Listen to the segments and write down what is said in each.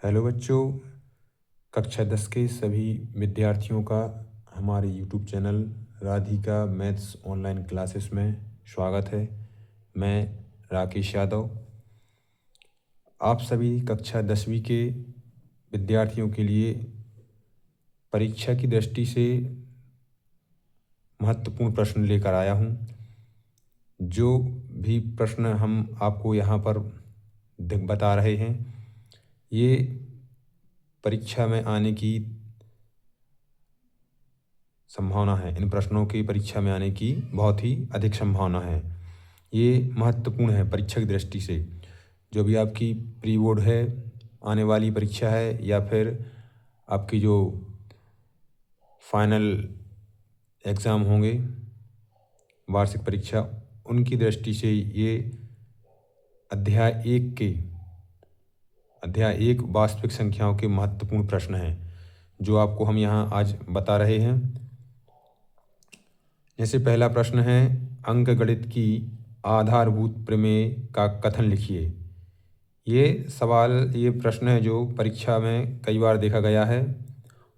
Hello बच्चों, कक्षा 10 के सभी विद्यार्थियों का हमारे YouTube channel Radhika maths online classes में स्वागत है। मैं राकेश यादव आप सभी कक्षा 10वीं के विद्यार्थियों के लिए परीक्षा की दृष्टि से महत्वपूर्ण प्रश्न लेकर आया हूँ। जो भी प्रश्न हम आपको यहाँ पर बता रहे हैं, ये परीक्षा में आने की संभावना है। इन प्रश्नों की परीक्षा में आने की बहुत ही अधिक संभावना है। ये महत्वपूर्ण है परीक्षा की दृष्टि से। जो भी आपकी प्री बोर्ड है, आने वाली परीक्षा है, या फिर आपकी जो फाइनल एग्ज़ाम होंगे, वार्षिक परीक्षा, उनकी दृष्टि से ये अध्याय एक वास्तविक संख्याओं के महत्वपूर्ण प्रश्न हैं, जो आपको हम यहाँ आज बता रहे हैं। जैसे पहला प्रश्न है, अंकगणित की आधारभूत प्रमेय का कथन लिखिए। ये प्रश्न है जो परीक्षा में कई बार देखा गया है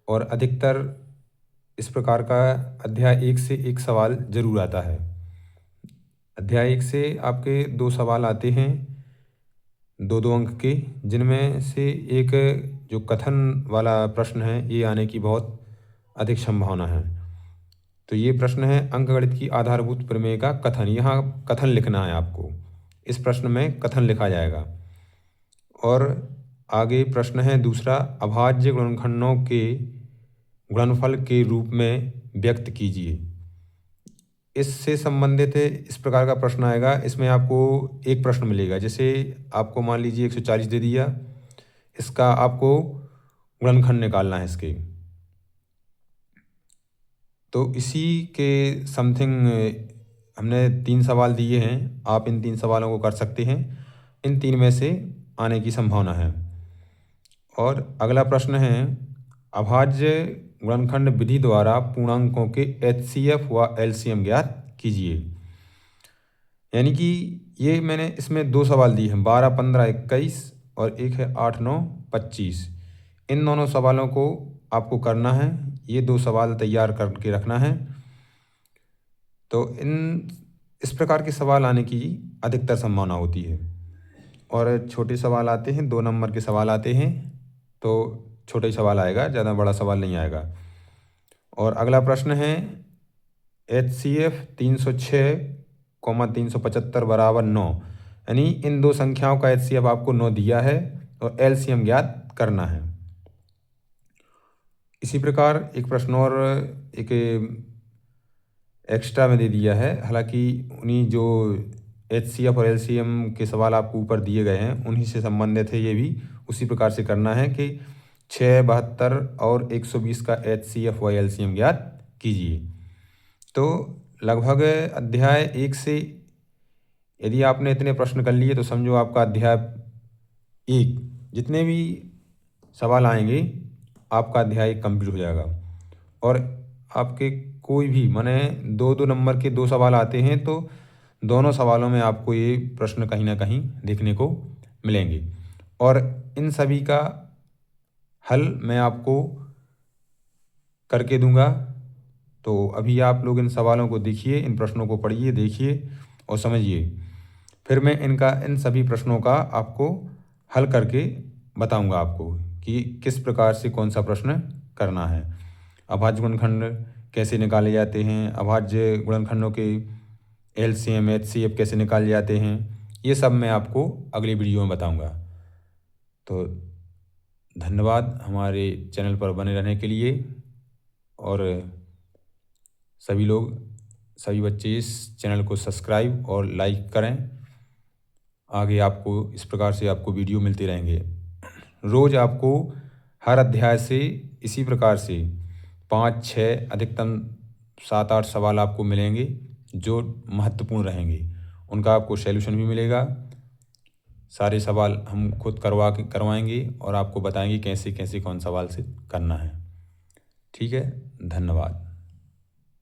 और अधिकतर इस प्रकार का अध्याय एक से एक सवाल जरूर आता है। अध्याय एक से आपके 2 सवाल आते हैं, 2-2 अंक के, जिनमें से एक जो कथन वाला प्रश्न है, ये आने की बहुत अधिक संभावना है। तो ये प्रश्न है अंकगणित की आधारभूत प्रमेय का कथन। यहाँ कथन लिखना है आपको। इस प्रश्न में कथन लिखा जाएगा। और आगे प्रश्न है दूसरा, अभाज्य गुणनखंडों के गुणनफल के रूप में व्यक्त कीजिए। इससे संबंधित इस प्रकार का प्रश्न आएगा। इसमें आपको एक प्रश्न मिलेगा। जैसे आपको मान लीजिए 140 दे दिया, इसका आपको गुणनखंड निकालना है इसके। तो इसी के समथिंग हमने 3 सवाल दिए हैं। आप इन 3 सवालों को कर सकते हैं। इन 3 में से आने की संभावना है। और अगला प्रश्न है, अभाज्य गुणनखंड विधि द्वारा पूर्णांकों के HCF व LCM ज्ञात कीजिए। यानी कि ये मैंने इसमें 2 सवाल दिए हैं, 12, 15, 21 और एक है 8, 9, 25। इन दोनों सवालों को आपको करना है। ये 2 सवाल तैयार करके रखना है। तो इस प्रकार के सवाल आने की अधिकतर संभावना होती है। और छोटे सवाल आते हैं, 2 नंबर के सवाल आते हैं, तो छोटा ही सवाल आएगा, ज़्यादा बड़ा सवाल नहीं आएगा। और अगला प्रश्न है, HCF 306,375 बराबर 9। यानी इन 2 संख्याओं का HCF आपको 9 दिया है और LCM ज्ञात करना है। इसी प्रकार एक प्रश्न और एक एक्स्ट्रा में दे दिया है। हालांकि उन्हीं जो HCF और LCM के सवाल आपको ऊपर दिए गए हैं, उन्हीं से संबंधित है। ये भी उसी प्रकार से करना है कि 6, 72 और 120 का HCF व LCM ज्ञात कीजिए। तो लगभग अध्याय 1 से यदि आपने इतने प्रश्न कर लिए तो समझो आपका अध्याय 1 जितने भी सवाल आएंगे, आपका अध्याय 1 कंप्लीट हो जाएगा। और आपके कोई भी माने 2-2 नंबर के 2 सवाल आते हैं, तो दोनों सवालों में आपको ये प्रश्न कहीं ना कहीं देखने को मिलेंगे। और इन सभी का हल मैं आपको करके दूंगा। तो अभी आप लोग इन सवालों को देखिए, इन प्रश्नों को पढ़िए, देखिए और समझिए। फिर मैं इन सभी प्रश्नों का आपको हल करके बताऊंगा आपको कि किस प्रकार से कौन सा प्रश्न करना है। अभाज्य गुणनखंड कैसे निकाले जाते हैं, अभाज्य गुणनखंडों के LCM HCF कैसे निकाले जाते हैं, ये सब मैं आपको अगली वीडियो में बताऊंगा। तो धन्यवाद हमारे चैनल पर बने रहने के लिए। और सभी बच्चे इस चैनल को सब्सक्राइब और लाइक करें। आगे आपको इस प्रकार से आपको वीडियो मिलते रहेंगे। रोज़ आपको हर अध्याय से इसी प्रकार से 5, 6, अधिकतम 7, 8 सवाल आपको मिलेंगे जो महत्वपूर्ण रहेंगे। उनका आपको सॉल्यूशन भी मिलेगा। सारे सवाल हम खुद करवाएंगे और आपको बताएंगे कैसे कैसे कौन सवाल से करना है। ठीक है, धन्यवाद।